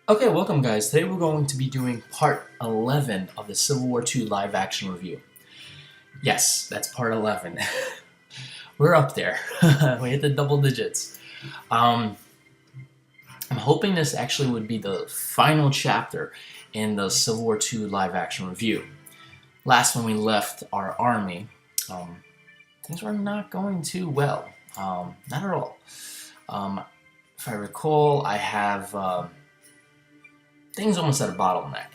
Okay, welcome guys. Today we're going to be doing part 11 of the Civil War II live action review. Yes, that's part 11. We're up there. We hit the double digits. I'm hoping this actually would be the final chapter in the Civil War II live action review. Last when we left our army, things were not going too well. Not at all. If I recall, I have things almost at a bottleneck.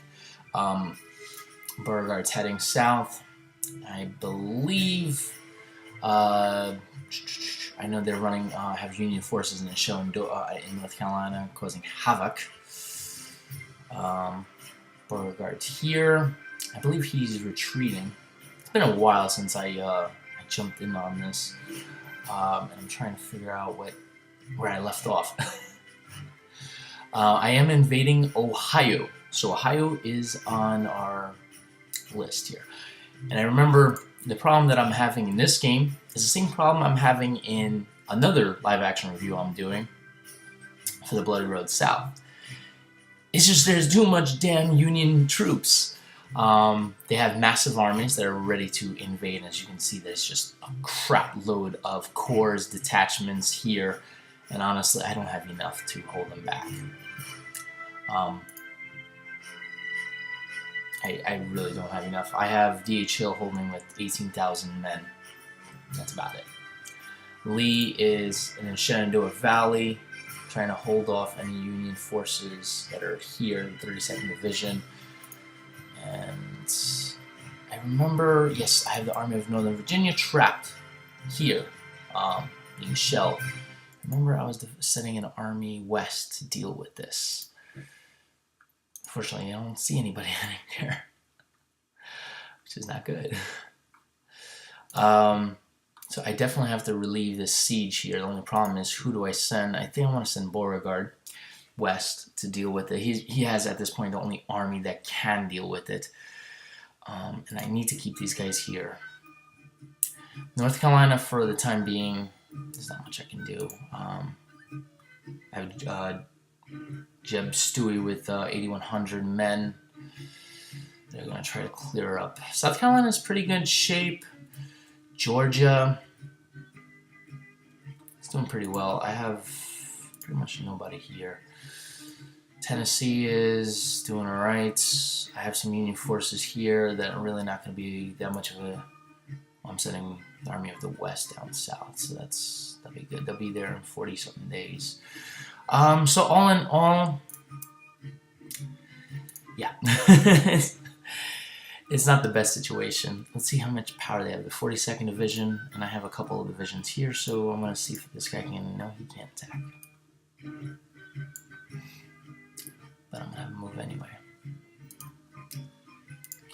Beauregard's heading south. I believe. I know they're running. Have Union forces in the show in North Carolina, causing havoc. Beauregard's here. I believe he's retreating. It's been a while since I jumped in on this, and I'm trying to figure out where I left off. I am invading Ohio. So Ohio is on our list here. And I remember the problem that I'm having in this game is the same problem I'm having in another live action review I'm doing for the Bloody Road South. It's just there's too much damn Union troops. They have massive armies that are ready to invade. As you can see, there's just a crap load of corps, detachments here. And honestly, I don't have enough to hold them back. I really don't have enough. I have D.H. Hill holding with 18,000 men. That's about it. Lee is in the Shenandoah Valley, trying to hold off any Union forces that are here, the 32nd Division. And I remember, yes, I have the Army of Northern Virginia trapped here, being shelled. Remember, I was sending an army west to deal with this. Unfortunately, I don't see anybody heading there, which is not good. So I definitely have to relieve this siege here. The only problem is, who do I send? I think I want to send Beauregard west to deal with it. He has, at this point, the only army that can deal with it. And I need to keep these guys here. North Carolina, for the time being, there's not much I can do. I have Jeb Stewie with 8,100 men. They're going to try to clear up. South Carolina is pretty good shape. Georgia is doing pretty well. I have pretty much nobody here. Tennessee is doing all right. I have some Union forces here that are really not going to be that much of a... I'm sending the Army of the West down south, so that'll be good. They'll be there in 40-something days. So all in all, yeah, it's not the best situation. Let's see how much power they have. The 42nd Division, and I have a couple of divisions here, so I'm going to see if this guy can... No, he can't attack. But I'm going to have him move anyway.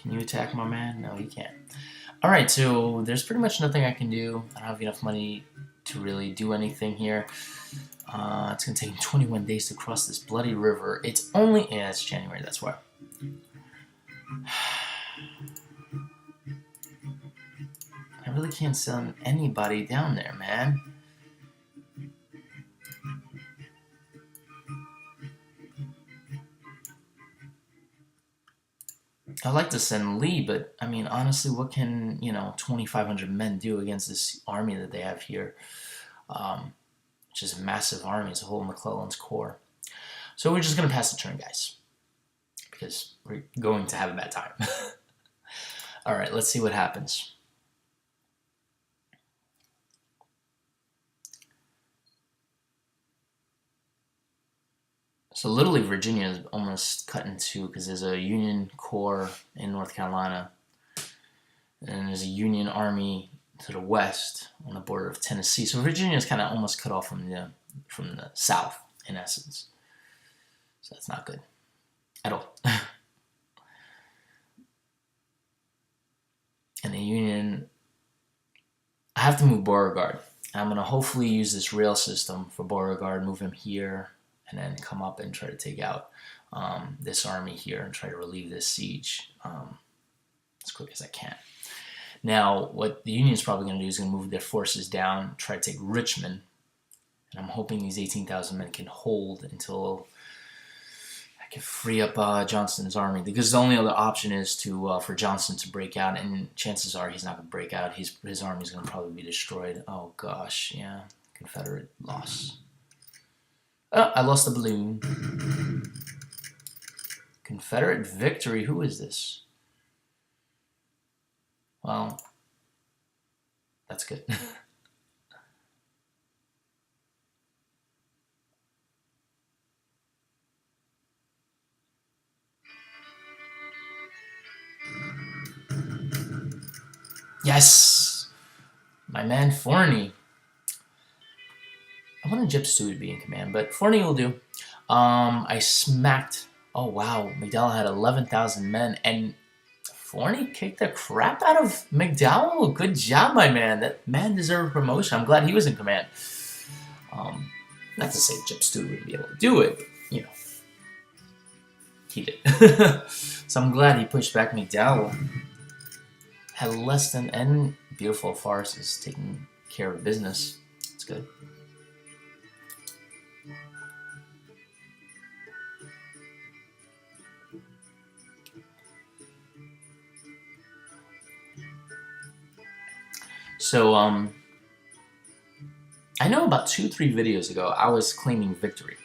Can you attack, my man? No, he can't. Alright, so there's pretty much nothing I can do. I don't have enough money to really do anything here. It's going to take me 21 days to cross this bloody river. It's only... Yeah, it's January, that's why. I really can't send anybody down there, man. I'd like to send Lee, but, I mean, honestly, what can, 2,500 men do against this army that they have here? Which is a massive army. It's a whole McClellan's Corps. So we're just going to pass the turn, guys, because we're going to have a bad time. All right, let's see what happens. So literally Virginia is almost cut in two because there's a Union Corps in North Carolina, and there's a Union Army to the west on the border of Tennessee. So Virginia is kind of almost cut off from the south, in essence. So that's not good at all. And the Union, I have to move Beauregard. I'm going to hopefully use this rail system for Beauregard, move him here, and then come up and try to take out this army here and try to relieve this siege as quick as I can. Now, what the Union's probably going to do is going to move their forces down, try to take Richmond, and I'm hoping these 18,000 men can hold until I can free up Johnston's army, because the only other option is to for Johnston to break out, and chances are he's not going to break out. His army's going to probably be destroyed. Oh gosh, yeah. Confederate loss. Oh, I lost the balloon. Confederate victory. Who is this? Well, that's good. Yes! My man Forney. I wanted Jip Stew to be in command, but Forney will do. I smacked... Oh, wow. McDowell had 11,000 men, and Forney kicked the crap out of McDowell. Good job, my man. That man deserved a promotion. I'm glad he was in command. Not to say Jip Stew wouldn't be able to do it, but, you know, he did. So I'm glad he pushed back McDowell. Had less than... And Beautiful Forest is taking care of business. It's good. So, I know about 2-3 videos ago I was claiming victory.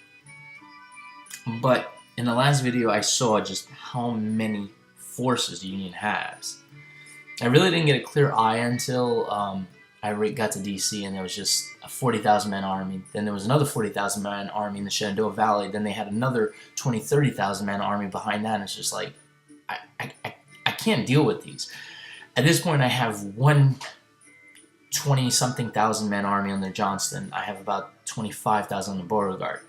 But in the last video I saw just how many forces the Union has. I really didn't get a clear eye until I got to DC, and there was just a 40,000 man army. Then there was another 40,000 man army in the Shenandoah Valley. Then they had another 20,000-30,000 man army behind that, and it's just like, I can't deal with these. At this point I have one 20-something thousand man army under Johnston. I have about 25,000 on the Beauregard.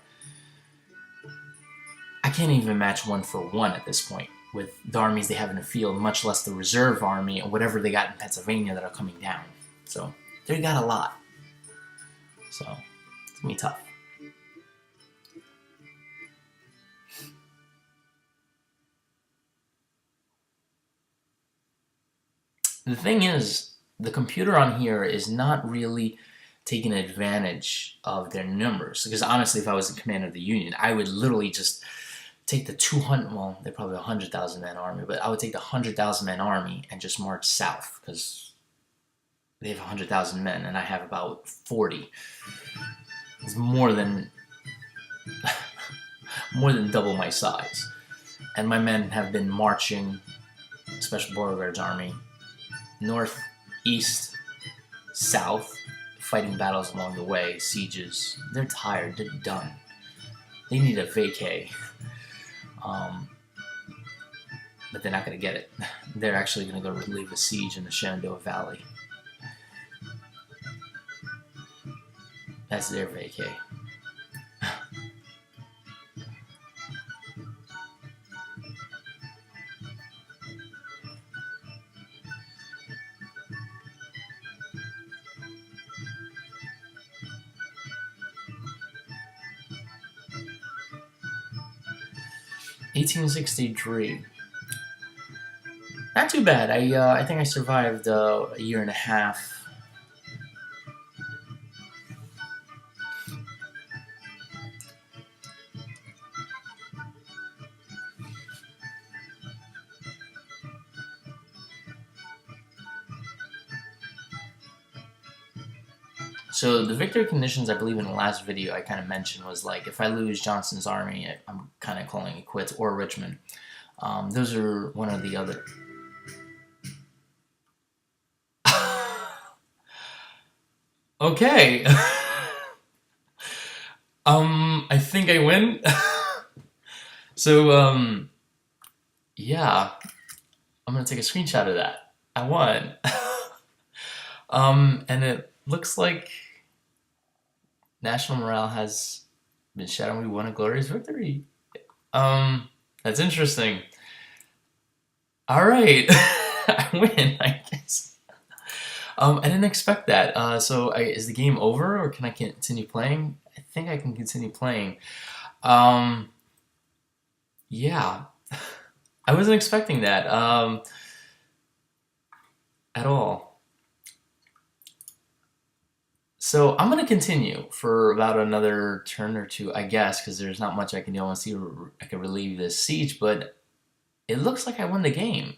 I can't even match 1-for-1 at this point with the armies they have in the field, much less the reserve army or whatever they got in Pennsylvania that are coming down. So they got a lot. So it's gonna be tough. The thing is, the computer on here is not really taking advantage of their numbers. Because honestly, if I was in command of the Union, I would literally just take the 200, well, they're probably 100,000 man army, but I would take the 100,000 man army and just march south, because they have 100,000 men and I have about 40. It's more than double my size. And my men have been marching, Special Beauregard's army, north, east, south, fighting battles along the way, sieges. They're tired, they're done. They need a vacay. But they're not going to get it. They're actually going to go relieve a siege in the Shenandoah Valley. That's their vacay. $1863. Not too bad. I think I survived a year and a half. So the victory conditions, I believe in the last video I kind of mentioned, was like, if I lose Johnston's army, I'm kind of calling it quits, or Richmond. Those are one or the other. Okay. I think I win. So, yeah. I'm gonna take a screenshot of that. I won. And it looks like national morale has been shattered and we won a glorious victory. That's interesting. Alright. I win, I guess. I didn't expect that. So is the game over, or can I continue playing? I think I can continue playing. Yeah. I wasn't expecting that at all. So I'm gonna continue for about another turn or two, I guess, because there's not much I can do. I want to see if I can relieve this siege, but it looks like I won the game.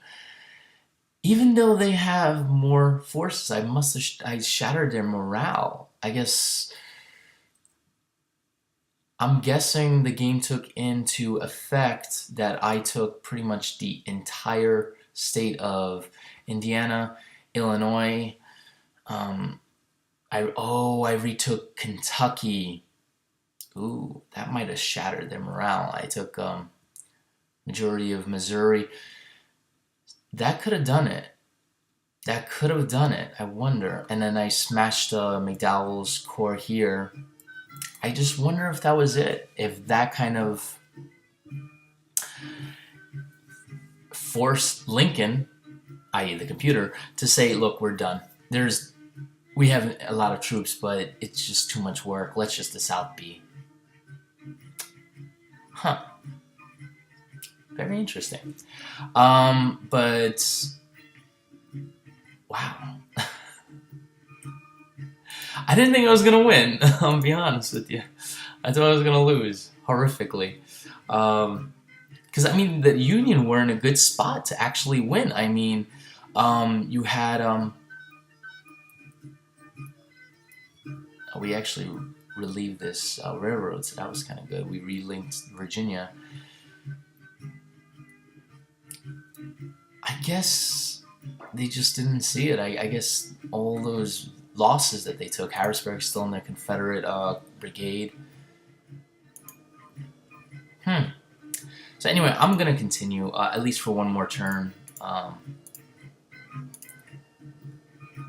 Even though they have more forces, I shattered their morale. I guess I'm guessing the game took into effect that I took pretty much the entire state of Indiana, Illinois. Um, I retook Kentucky. Ooh, that might have shattered their morale. I took majority of Missouri. That could have done it. That could have done it. I wonder. And then I smashed McDowell's core here. I just wonder if that was it. If that kind of forced Lincoln, i.e. the computer, to say, look, we're done. We have a lot of troops, but it's just too much work. Let's just the South be. Huh. Very interesting. But wow. I didn't think I was gonna win. I'll be honest with you. I thought I was gonna lose horrifically. Because I mean, the Union were in a good spot to actually win. I mean, you had we actually relieved this railroad, so that was kind of good. We relinked Virginia. I guess they just didn't see it. I guess all those losses that they took, Harrisburg's still in their Confederate brigade. So anyway, I'm gonna continue at least for one more turn,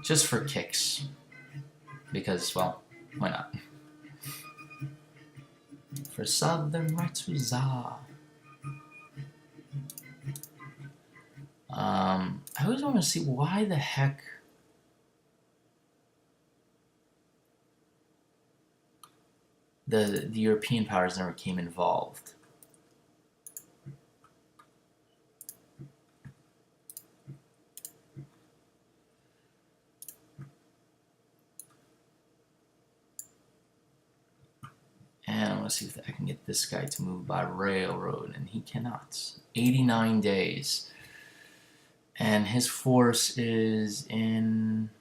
just for kicks, because well, why not? For Southern Ratsuza. I always want to see why the heck the European powers never came involved. And I want to see if I can get this guy to move by railroad, and he cannot. 89 days. And his force is in,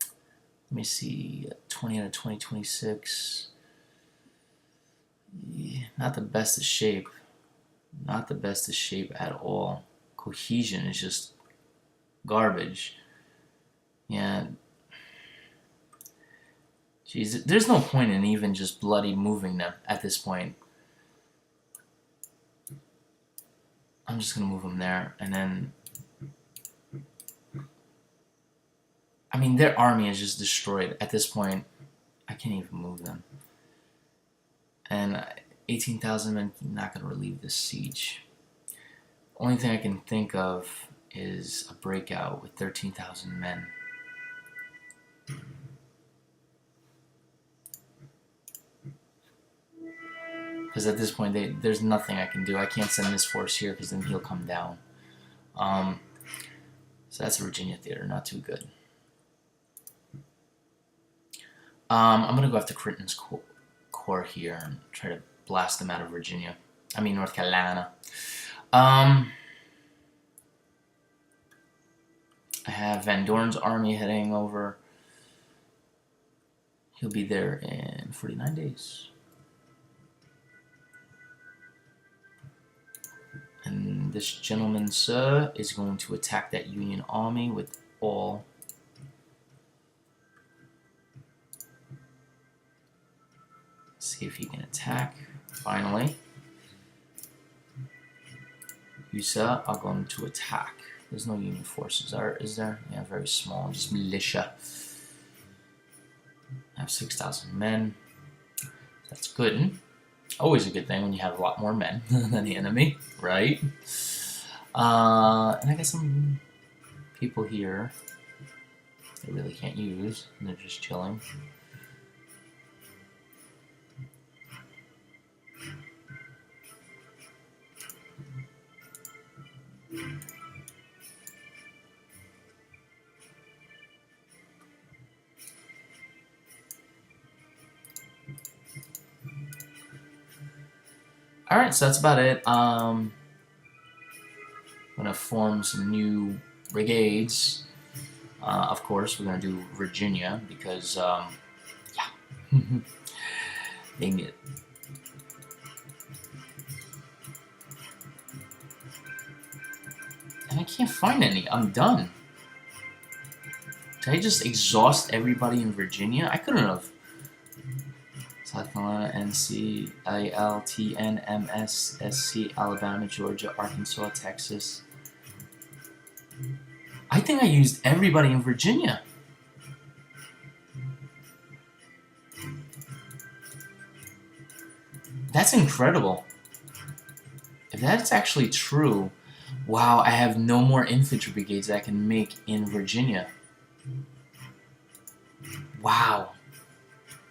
let me see, 20 out of 2026. Yeah, not the best of shape. Not the best of shape at all. Cohesion is just garbage. Yeah. Jeez, there's no point in even just bloody moving them at this point. I'm just gonna move them there, and then I mean their army is just destroyed at this point. I can't even move them, and 18,000 men not gonna relieve this siege. Only thing I can think of is a breakout with 13,000 men. Because at this point, there's nothing I can do. I can't send this force here because then he'll come down. So that's Virginia Theater, not too good. I'm going to go after Crittenden's core here and try to blast them out of Virginia. I mean, North Carolina. I have Van Dorn's army heading over. He'll be there in 49 days. And this gentleman, sir, is going to attack that Union army with all. See if he can attack. Finally. You, sir, are going to attack. There's no Union forces, is there? Yeah, very small, just militia. I have 6,000 men. That's good. Always a good thing when you have a lot more men than the enemy, right? And I got some people here they really can't use, and they're just chilling. All right, so that's about it. I'm gonna form some new brigades. Of course, we're gonna do Virginia because, yeah, they need it. And I can't find any. I'm done. Did I just exhaust everybody in Virginia? I couldn't have. South Carolina, NC, ALTN, SC, Alabama, Georgia, Arkansas, Texas. I think I used everybody in Virginia. That's incredible. If that's actually true, wow, I have no more infantry brigades that I can make in Virginia. Wow.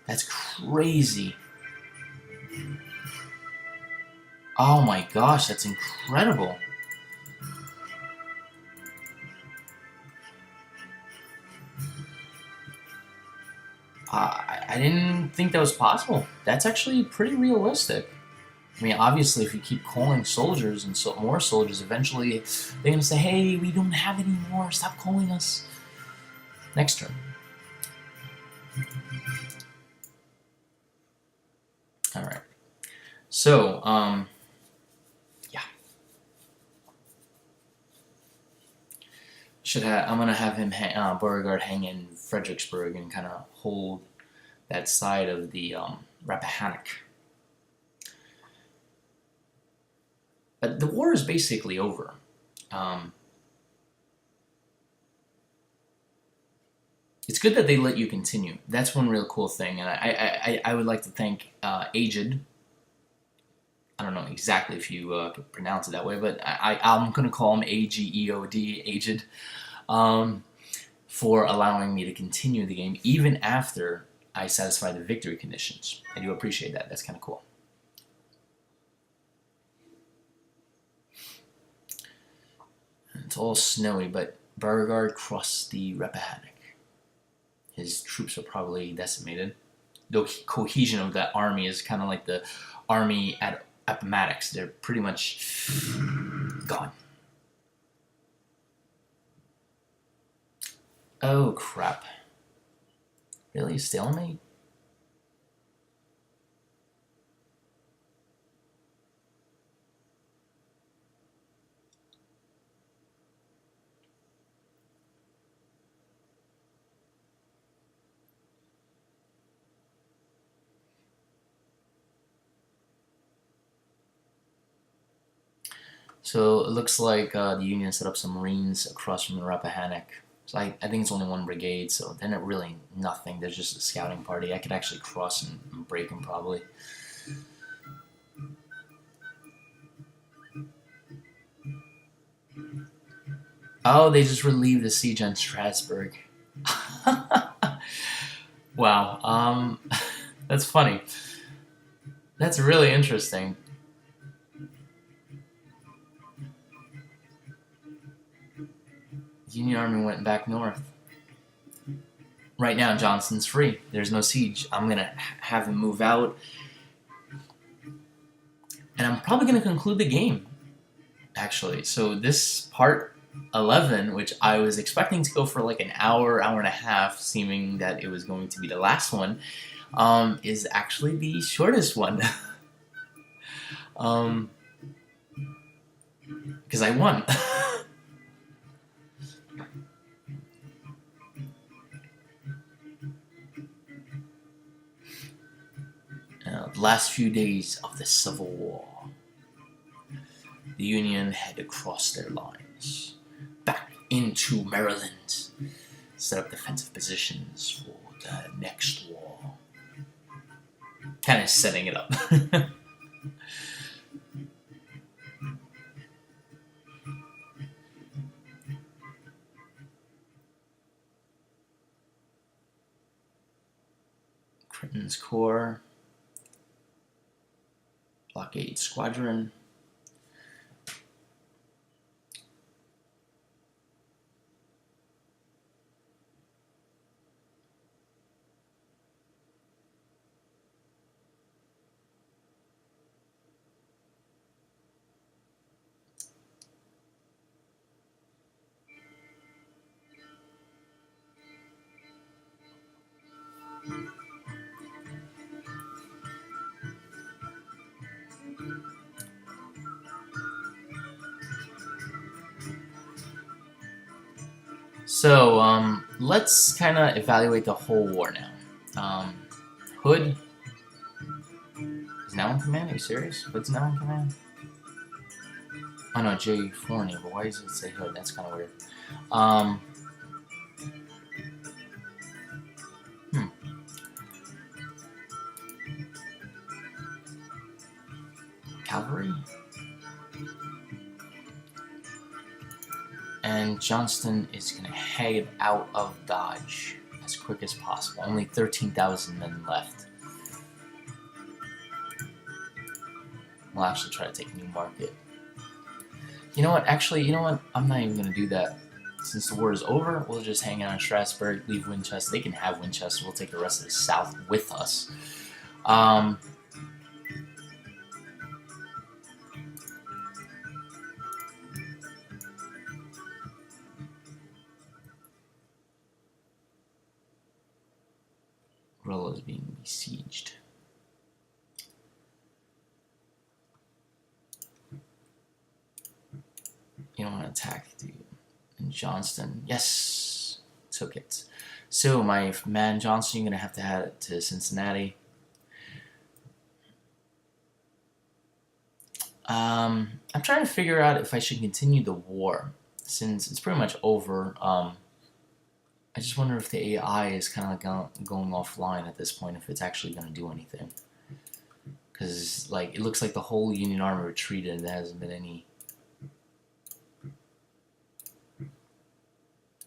That's crazy. Oh my gosh, that's incredible. I didn't think that was possible. That's actually pretty realistic. I mean, obviously, if you keep calling soldiers and more soldiers, eventually they're going to say, hey, we don't have any more. Stop calling us. Next turn. All right. So, yeah. I'm going to have him, Beauregard, hang in Fredericksburg and kind of hold that side of the Rappahannock. But the war is basically over. It's good that they let you continue. That's one real cool thing, and I would like to thank Aged. I don't know exactly if you could pronounce it that way, but I'm going to call him AGEOD, Aged, for allowing me to continue the game even after I satisfy the victory conditions. I do appreciate that. That's kind of cool. It's all snowy, but Beauregard crossed the Rappahannock. His troops are probably decimated. The cohesion of that army is kind of like the army at Appomattox. They're pretty much gone. Oh, crap. Really? Stalemate? So it looks like the Union set up some Marines across from the Rappahannock. So I think it's only one brigade, so they're not really nothing. They're just a scouting party. I could actually cross and break them probably. Oh, they just relieved the siege on Strasbourg. Wow. That's funny. That's really interesting. The Union Army went back north. Right now, Johnston's free. There's no siege. I'm going to have him move out. And I'm probably going to conclude the game, actually. So this part 11, which I was expecting to go for like an hour, hour and a half, seeming that it was going to be the last one, is actually the shortest one. Because I won. The last few days of the Civil War, the Union had crossed their lines back into Maryland, set up defensive positions for the next war. Kind of setting it up. Crittenden's Corps, Blockade Squadron. So, let's kind of evaluate the whole war now. Hood is now in command. Are you serious? Hood's now in command? Oh no, J. Forney, but why does it say Hood? That's kind of weird. Cavalry? And Johnston is going to head out of Dodge as quick as possible. Only 13,000 men left. We'll actually try to take Newmarket. You know what? Actually, you know what? I'm not even going to do that. Since the war is over, we'll just hang out in Strasbourg, leave Winchester. They can have Winchester. We'll take the rest of the South with us. Rolo is being besieged. You don't want to attack, dude. And Johnston, yes, took it. So my man Johnston, you're gonna have to head it to Cincinnati. I'm trying to figure out if I should continue the war since it's pretty much over. I just wonder if the AI is kind of like going offline at this point, if it's actually going to do anything. Because like it looks like the whole Union Army retreated. There hasn't been any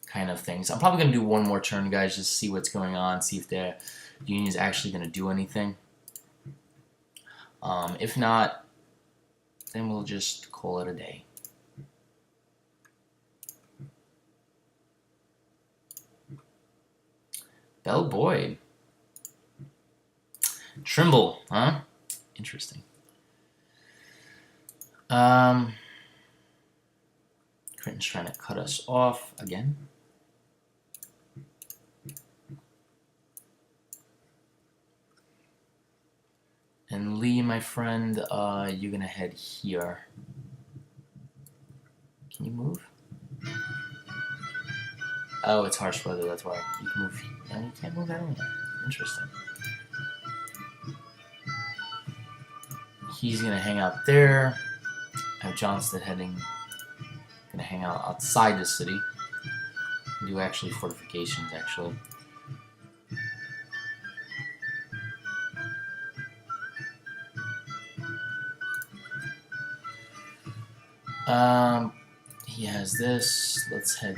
kind of things. I'm probably going to do one more turn, guys, just to see what's going on, see if the Union is actually going to do anything. If not, then we'll just call it a day. Bell Boyd. Trimble, huh? Interesting. Critten's trying to cut us off again. And Lee, my friend, you're gonna head here. Can you move? Oh, it's harsh weather, that's why. You can move. No, you can't move anywhere. Interesting. He's gonna hang out there. I have Johnston gonna hang out outside the city. Do actually fortifications, actually. He has this. Let's head.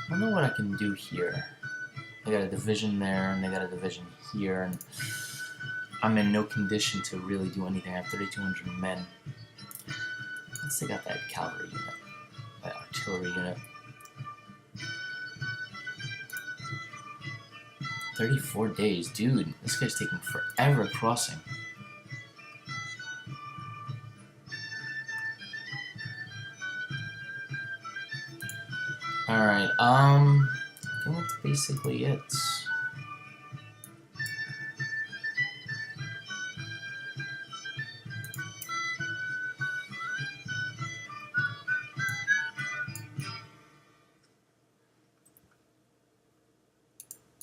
I don't know what I can do here. I got a division there, and they got a division here, and I'm in no condition to really do anything. I have 3,200 men. Let's take out that cavalry unit, that artillery unit. 34 days, dude. This guy's taking forever crossing. Alright, I think that's basically it.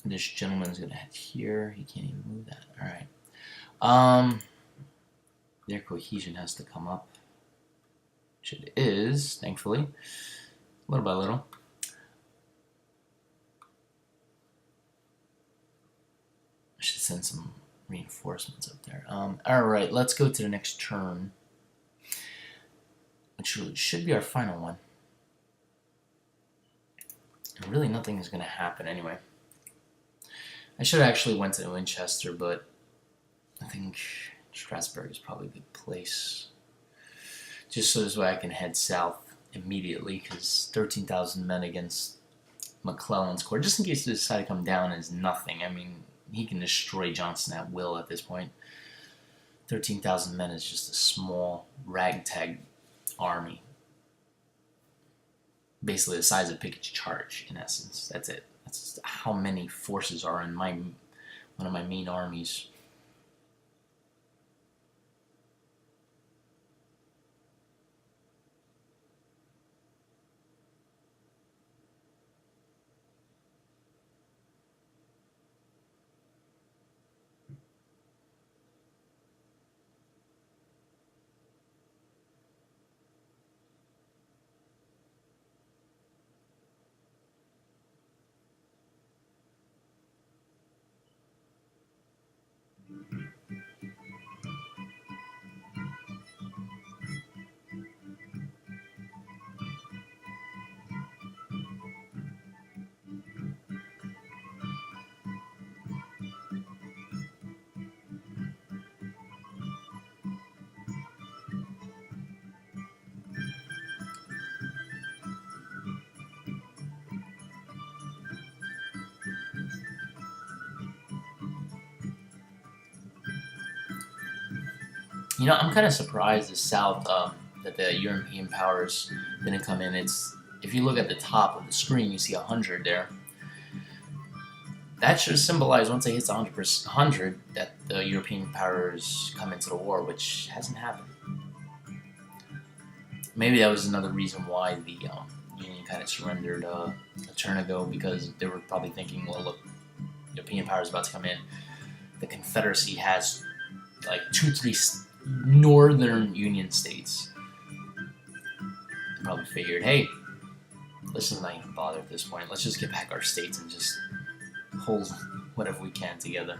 This gentleman's gonna head here. He can't even move that. Alright. Their cohesion has to come up. Which it is, thankfully. Little by little. I should send some reinforcements up there. Alright, let's go to the next turn. Which should be our final one. And really nothing is gonna happen anyway. I should have actually went to Winchester, but I think Strasbourg is probably a good place. Just so this way I can head south immediately, because 13,000 men against McClellan's corps, just in case they decide to come down, is nothing. I mean, he can destroy Johnston at will at this point. 13,000 men is just a small ragtag army. Basically the size of Pickett's charge, in essence. That's it. That's how many forces are in one of my main armies. You know, I'm kind of surprised the South that the European powers didn't come in. It's if you look at the top of the screen, you see 100 there. That should symbolize once it hits 100 that the European powers come into the war, which hasn't happened. Maybe that was another reason why the Union kind of surrendered a turn ago, because they were probably thinking, well, look, European powers about to come in. The Confederacy has like 2-3 northern Union states. They probably figured, hey, let's just not even bother at this point. Let's just get back our states and just hold whatever we can together.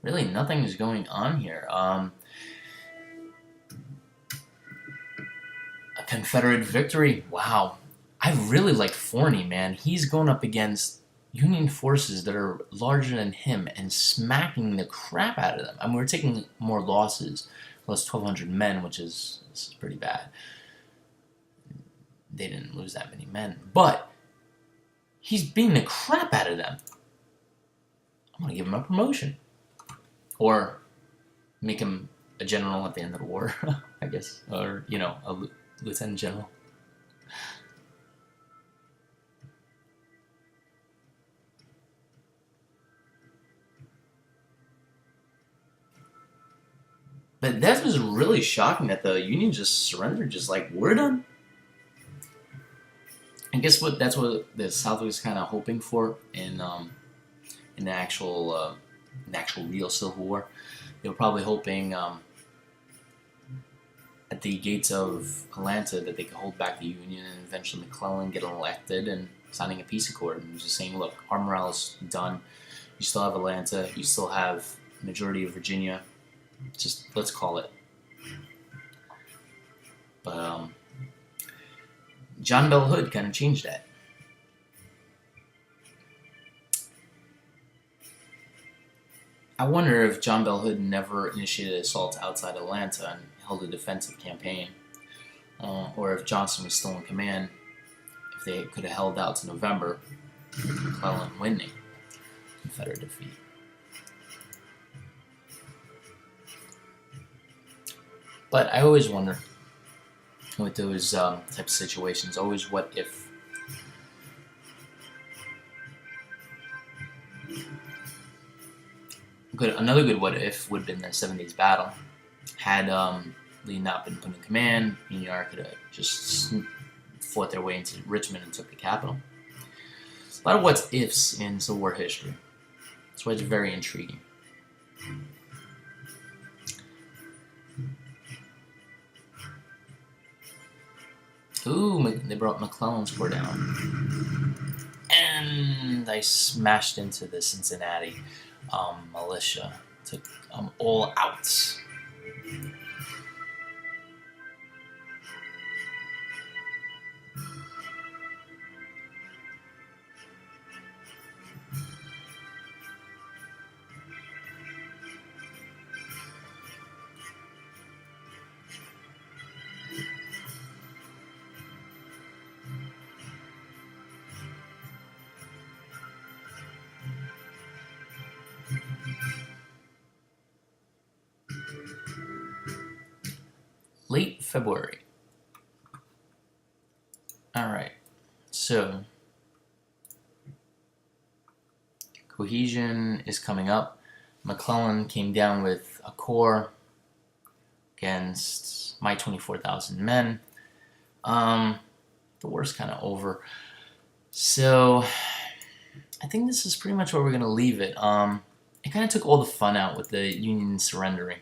Really, nothing is going on here. A Confederate victory. Wow. I really like Forney, man. He's going up against Union forces that are larger than him and smacking the crap out of them. I mean, we're taking more losses. Lost 1,200 men, which is pretty bad. They didn't lose that many men. But he's beating the crap out of them. I'm going to give him a promotion. Or make him a general at the end of the war, I guess. Or, you know, a lieutenant general. But that was really shocking that the Union just surrendered, just like, we're done. I guess that's what the South was kind of hoping for in the actual real Civil War. They were probably hoping at the gates of Atlanta that they could hold back the Union and eventually McClellan get elected and signing a peace accord and just saying, look, our morale is done. You still have Atlanta. You still have majority of Virginia. Just let's call it. But John Bell Hood kind of changed that. I wonder if John Bell Hood never initiated assaults outside Atlanta and held a defensive campaign, or if Johnson was still in command, if they could have held out to November, McClellan winning Confederate defeat. But I always wonder, with those types of situations, always what if. Another good what if would have been the 7 Days Battle. Had Lee not been put in command, Union Army could have just fought their way into Richmond and took the capital. A lot of what ifs in Civil War history. That's why it's very intriguing. Ooh, they brought McClellan's corps down. And I smashed into the Cincinnati militia. Took them all out. Late February. Alright, so cohesion is coming up. McClellan came down with a corps against my 24,000 men. The war's kind of over. So I think this is pretty much where we're going to leave it. It kind of took all the fun out with the Union surrendering.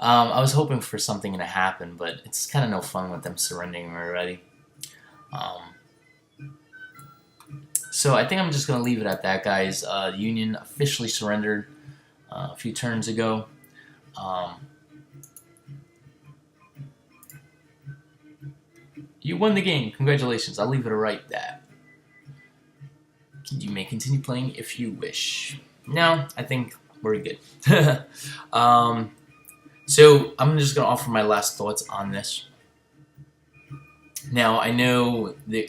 I was hoping for something to happen, but it's kind of no fun with them surrendering already. Um, so I think I'm just going to leave it at that, guys. The Union officially surrendered a few turns ago. You won the game. Congratulations. I'll leave it right there. You may continue playing if you wish. Now, I think we're good. So I'm just going to offer my last thoughts on this. Now, I know that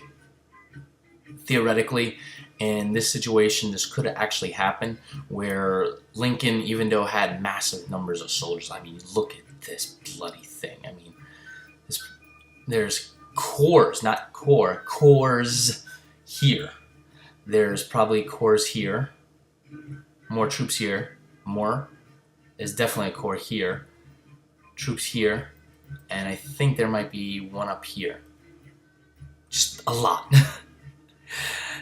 theoretically, in this situation, this could have actually happened, where Lincoln, even though had massive numbers of soldiers, I mean, look at this bloody thing. I mean, there's corps, not corps, corps here. There's probably corps here, more troops here, more. There's definitely a corps here, troops here, and I think there might be one up here. Just a lot.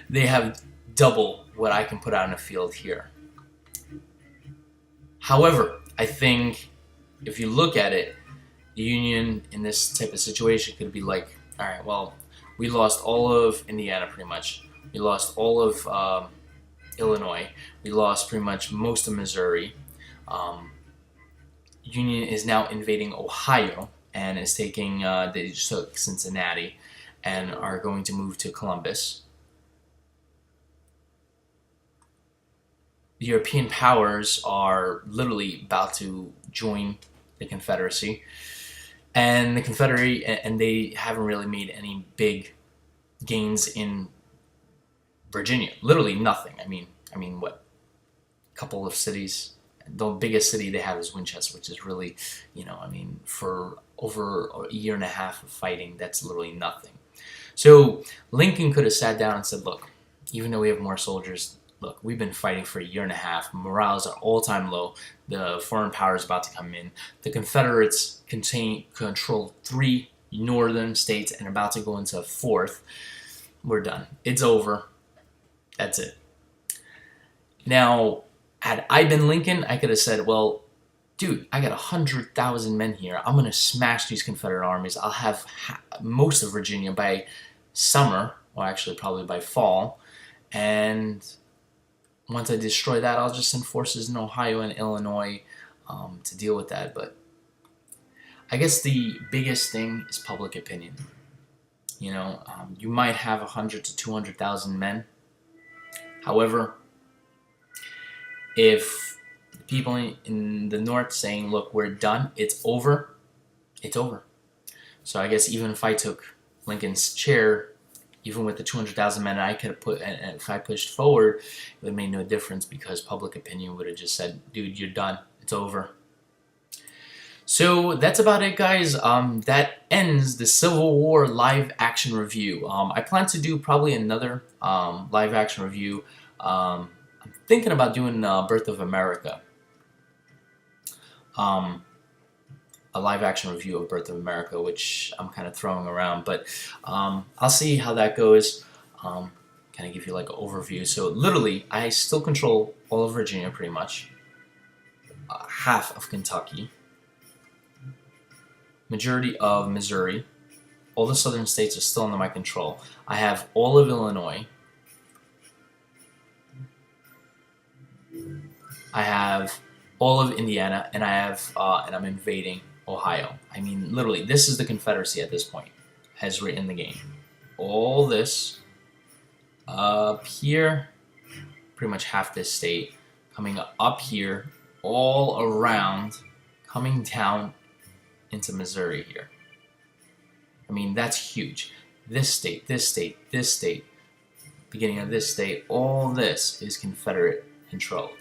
They have double what I can put out in the field here. However, I think if you look at it, the Union in this type of situation could be like, all right, well, we lost all of Indiana pretty much. We lost all of Illinois. We lost pretty much most of Missouri. Union is now invading Ohio and is taking, they just took Cincinnati and are going to move to Columbus. The European powers are literally about to join the Confederacy, and the Confederate, and they haven't really made any big gains in Virginia. Literally nothing. I mean, what? A couple of cities. The biggest city they have is Winchester, which is really, for over a year and a half of fighting, that's literally nothing. So Lincoln could have sat down and said, look, even though we have more soldiers, look, we've been fighting for a year and a half. Morales are all-time low. The foreign power is about to come in. The Confederates control 3 northern states and are about to go into a 4th. We're done. It's over. That's it. Now, had I been Lincoln, I could have said, well, dude, I got 100,000 men here. I'm going to smash these Confederate armies. I'll have most of Virginia by summer, or actually probably by fall. And once I destroy that, I'll just send forces in Ohio and Illinois to deal with that. But I guess the biggest thing is public opinion. You might have 100 to 200,000 men. However, if the people in the North saying, look, we're done, it's over, it's over. So I guess even if I took Lincoln's chair, even with the 200,000 men I could have put, and if I pushed forward, it would have made no difference because public opinion would have just said, dude, you're done, it's over. So that's about it, guys. That ends the Civil War live action review. I plan to do probably another live action review. I'm thinking about doing Birth of America. A live action review of Birth of America, which I'm kind of throwing around, but I'll see how that goes. Kind of give you like an overview. So literally, I still control all of Virginia pretty much, half of Kentucky, majority of Missouri. All the southern states are still under my control. I have all of Illinois. I have all of Indiana, and and I'm invading Ohio. I mean, literally, this is the Confederacy at this point, has written the game. All this up here, pretty much half this state, coming up here, all around, coming down into Missouri here. I mean, that's huge. This state, this state, this state, beginning of this state, all this is Confederate controlled.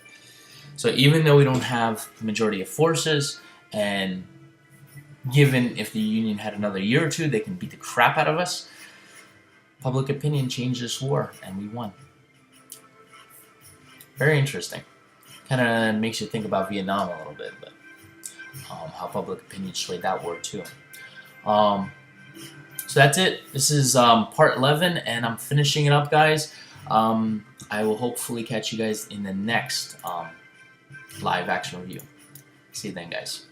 So even though we don't have the majority of forces, and given if the Union had another year or two, they can beat the crap out of us, public opinion changed this war, and we won. Very interesting. Kind of makes you think about Vietnam a little bit, but how public opinion swayed that war too. So that's it. This is part 11, and I'm finishing it up, guys. I will hopefully catch you guys in the next live action review. See you then, guys.